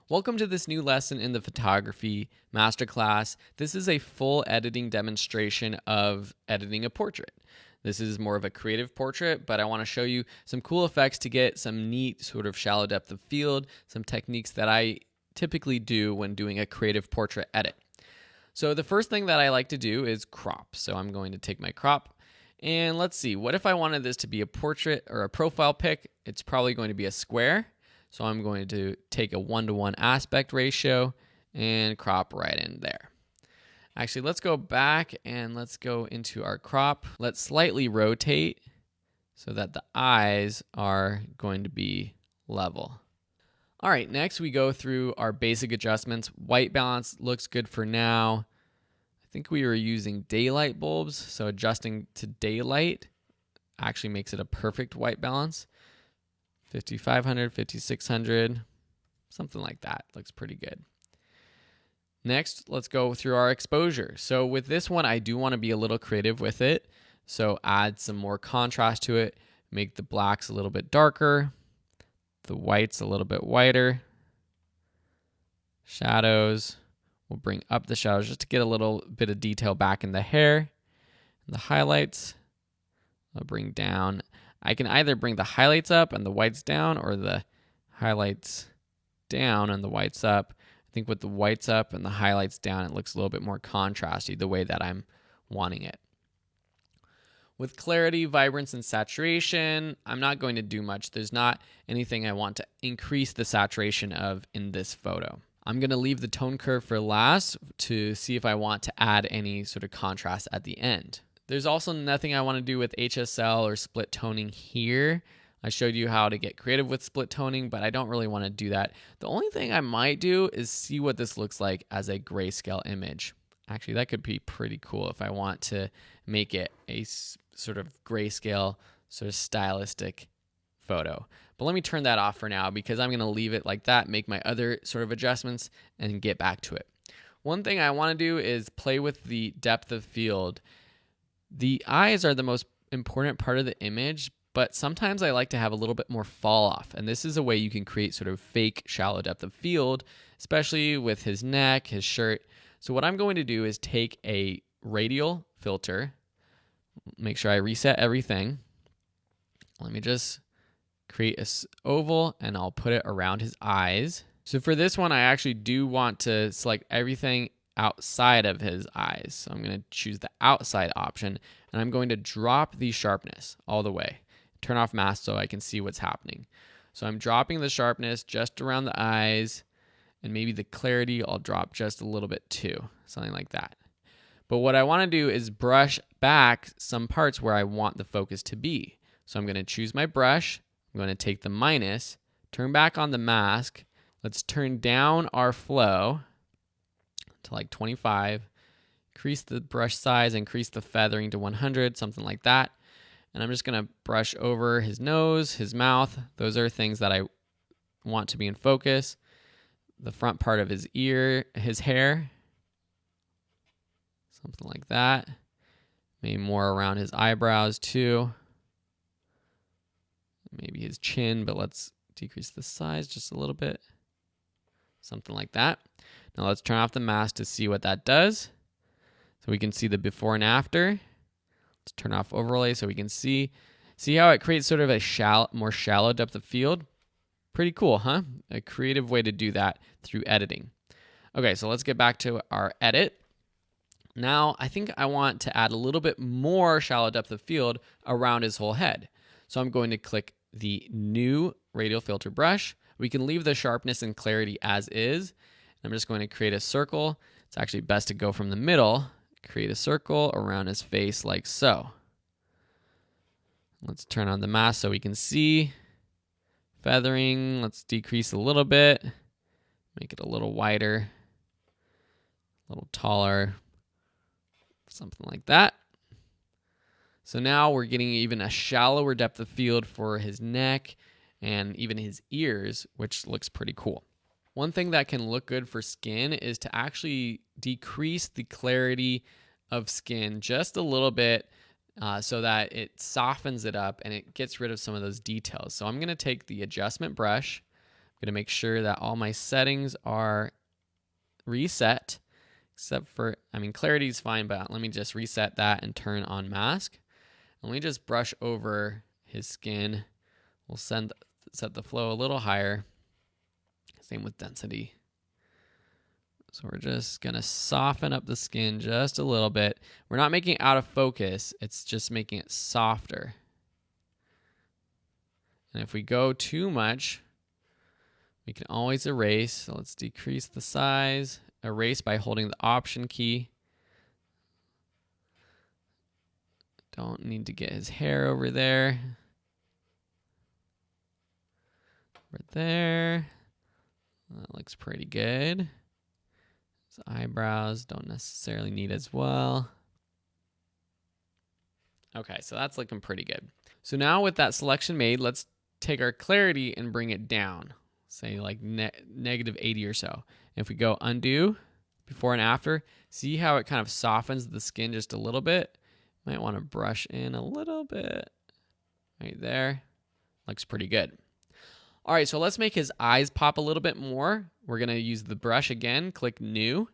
Welcome to this new lesson in the photography masterclass. This is a full editing demonstration of editing a portrait. This is more of a creative portrait, but I want to show you some cool effects to get some neat sort of shallow depth of field, some techniques that I typically do when doing a creative portrait edit. So the first thing that I like to do is crop. So I'm going to take my crop and let's see, what if I wanted this to be a portrait or a profile pic? It's probably going to be a square. So I'm going to take a 1:1 aspect ratio and crop right in there. Actually, let's go back and let's go into our crop. Let's slightly rotate so that the eyes are going to be level. All right, next we go through our basic adjustments. White balance looks good for now. I think we were using daylight bulbs, so adjusting to daylight actually makes it a perfect white balance. 5500, 5600, something like that. Looks pretty good. Next, let's go through our exposure. So with this one, I do want to be a little creative with it. So add some more contrast to it, make the blacks a little bit darker, the whites a little bit whiter. Shadows, we'll bring up the shadows just to get a little bit of detail back in the hair. And the highlights, I'll bring down. I can either bring the highlights up and the whites down, or the highlights down and the whites up. I think with the whites up and the highlights down, it looks a little bit more contrasty the way that I'm wanting it. With clarity, vibrance, and saturation, I'm not going to do much. There's not anything I want to increase the saturation of in this photo. I'm going to leave the tone curve for last to see if I want to add any sort of contrast at the end. There's also nothing I want to do with HSL or split toning here. I showed you how to get creative with split toning, but I don't really want to do that. The only thing I might do is see what this looks like as a grayscale image. Actually, that could be pretty cool if I want to make it a sort of grayscale, sort of stylistic photo. But let me turn that off for now because I'm going to leave it like that, make my other sort of adjustments, and get back to it. One thing I want to do is play with the depth of field. The eyes are the most important part of the image, but sometimes I like to have a little bit more fall off. And this is a way you can create sort of fake shallow depth of field, especially with his neck, his shirt. So what I'm going to do is take a radial filter, make sure I reset everything. Let me just create an oval and I'll put it around his eyes. So for this one, I actually do want to select everything outside of his eyes. So I'm going to choose the outside option and I'm going to drop the sharpness all the way. Turn off mask so I can see what's happening. So I'm dropping the sharpness just around the eyes, and maybe the clarity I'll drop just a little bit too, something like that. But what I want to do is brush back some parts where I want the focus to be. So I'm going to choose my brush. I'm going to take the minus, turn back on the mask. Let's turn down our flow to like 25, increase the brush size, increase the feathering to 100, something like that. And I'm just going to brush over his nose, his mouth. Those are things that I want to be in focus. The front part of his ear, his hair, something like that. Maybe more around his eyebrows too. Maybe his chin, but let's decrease the size just a little bit. Something like that. Now let's turn off the mask to see what that does. So we can see the before and after. Let's turn off overlay so we can see how it creates sort of a more shallow depth of field. Pretty cool, huh? A creative way to do that through editing. Okay, so let's get back to our edit. Now, I think I want to add a little bit more shallow depth of field around his whole head. So I'm going to click the new radial filter brush. We can leave the sharpness and clarity as is. I'm just going to create a circle. It's actually best to go from the middle. Create a circle around his face like so. Let's turn on the mask so we can see. Feathering, let's decrease a little bit. Make it a little wider, a little taller, something like that. So now we're getting even a shallower depth of field for his neck and even his ears, which looks pretty cool. One thing that can look good for skin is to actually decrease the clarity of skin just a little bit so that it softens it up and it gets rid of some of those details. So I'm going to take the adjustment brush, I'm going to make sure that all my settings are reset, except for, clarity is fine, but let me just reset that and turn on mask. And let me just brush over his skin. We'll set the flow a little higher. Same with density. So we're just going to soften up the skin just a little bit. We're not making it out of focus. It's just making it softer. And if we go too much, we can always erase. So let's decrease the size. Erase by holding the Option key. Don't need to get his hair over there. Right there. That looks pretty good. His eyebrows don't necessarily need as well. Okay, so that's looking pretty good. So now with that selection made, let's take our clarity and bring it down. Say like negative 80 or so. If we go undo, before and after, see how it kind of softens the skin just a little bit? Might want to brush in a little bit. Right there. Looks pretty good. All right, so let's make his eyes pop a little bit more. We're going to use the brush again, click New,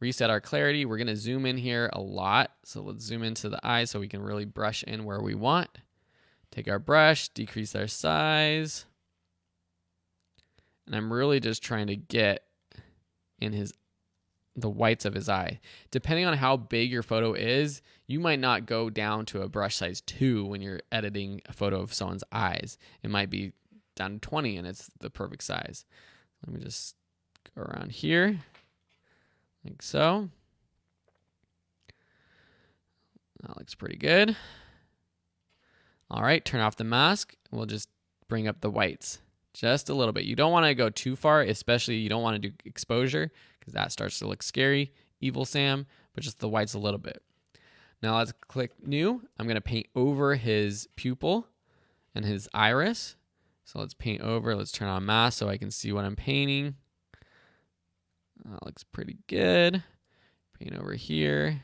reset our clarity. We're going to zoom in here a lot. So let's zoom into the eyes so we can really brush in where we want. Take our brush, decrease our size. And I'm really just trying to get in the whites of his eye. Depending on how big your photo is, you might not go down to a brush size 2 when you're editing a photo of someone's eyes. It might be down to 20 and it's the perfect size. Let me just go around here like so. That looks pretty good. All right, turn off the mask. We'll just bring up the whites just a little bit. You don't want to go too far, especially you don't want to do exposure because that starts to look scary, evil Sam, but just the whites a little bit. Now let's click New. I'm going to paint over his pupil and his iris. So let's paint over. Let's turn on mask so I can see what I'm painting. That looks pretty good. Paint over here.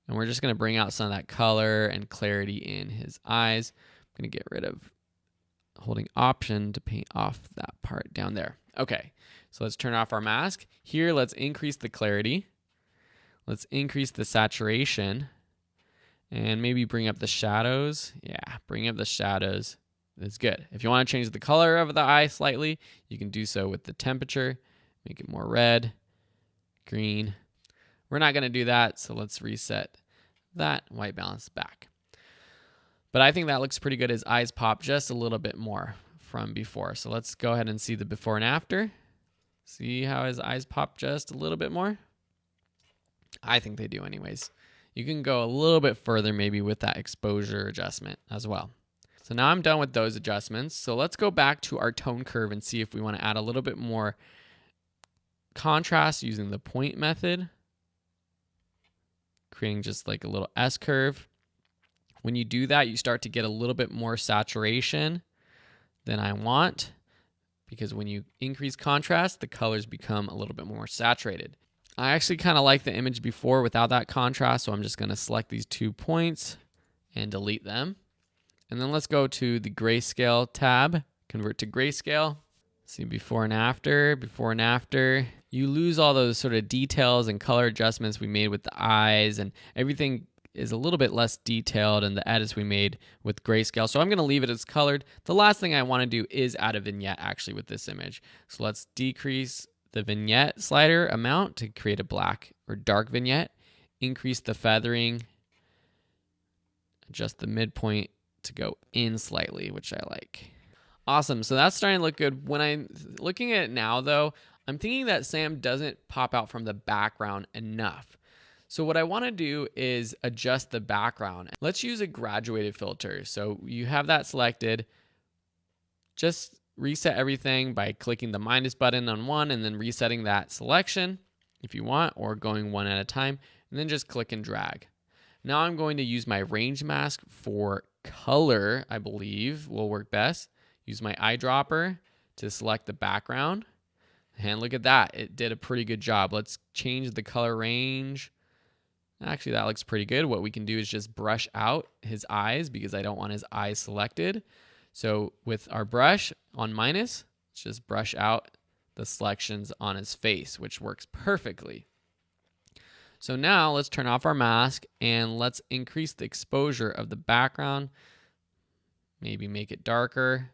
And we're just going to bring out some of that color and clarity in his eyes. I'm going to get rid of holding Option to paint off that part down there. Okay, so let's turn off our mask. Here, let's increase the clarity. Let's increase the saturation. And maybe bring up the shadows. Yeah, bring up the shadows. That's good. If you want to change the color of the eye slightly, you can do so with the temperature. Make it more red, green. We're not going to do that, so let's reset that white balance back. But I think that looks pretty good. His eyes pop just a little bit more from before. So let's go ahead and see the before and after. See how his eyes pop just a little bit more? I think they do anyways. You can go a little bit further maybe with that exposure adjustment as well. So now I'm done with those adjustments. So let's go back to our tone curve and see if we want to add a little bit more contrast using the point method. Creating just like a little S curve. When you do that, you start to get a little bit more saturation than I want, because when you increase contrast, the colors become a little bit more saturated. I actually kind of like the image before without that contrast, so I'm just going to select these 2 points and delete them. And then let's go to the grayscale tab, convert to grayscale. See before and after, before and after. You lose all those sort of details and color adjustments we made with the eyes, and everything is a little bit less detailed in the edits we made with grayscale. So I'm going to leave it as colored. The last thing I want to do is add a vignette actually with this image. So let's decrease the vignette slider amount to create a black or dark vignette. Increase the feathering. Adjust the midpoint to go in slightly, which I like. Awesome. So that's starting to look good. When I'm looking at it now, though, I'm thinking that Sam doesn't pop out from the background enough. So what I want to do is adjust the background. Let's use a graduated filter. So you have that selected. Just reset everything by clicking the minus button on one and then resetting that selection if you want, or going one at a time, and then just click and drag. Now I'm going to use my range mask for color, I believe will work best. Use my eyedropper to select the background. And look at that. It did a pretty good job. Let's change the color range. Actually, that looks pretty good. What we can do is just brush out his eyes because I don't want his eyes selected. So with our brush on minus, Let's just brush out the selections on his face, which works perfectly. So now let's turn off our mask and let's increase the exposure of the background. Maybe make it darker.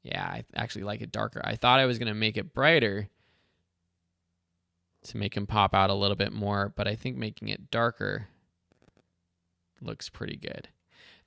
Yeah, I actually like it darker. I thought I was going to make it brighter to make him pop out a little bit more, but I think making it darker looks pretty good.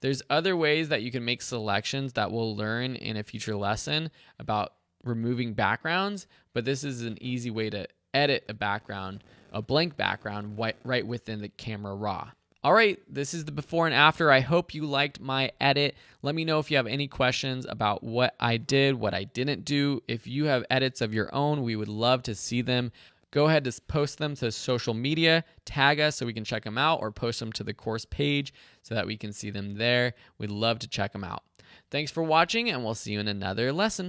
There's other ways that you can make selections that we'll learn in a future lesson about removing backgrounds, but this is an easy way to edit a background, a blank background, right within the camera raw. All right, this is the before and after. I hope you liked my edit. Let me know if you have any questions about what I did, what I didn't do. If you have edits of your own, we would love to see them. Go ahead to post them to social media, tag us so we can check them out, or post them to the course page so that we can see them there. We'd love to check them out. Thanks for watching, and we'll see you in another lesson.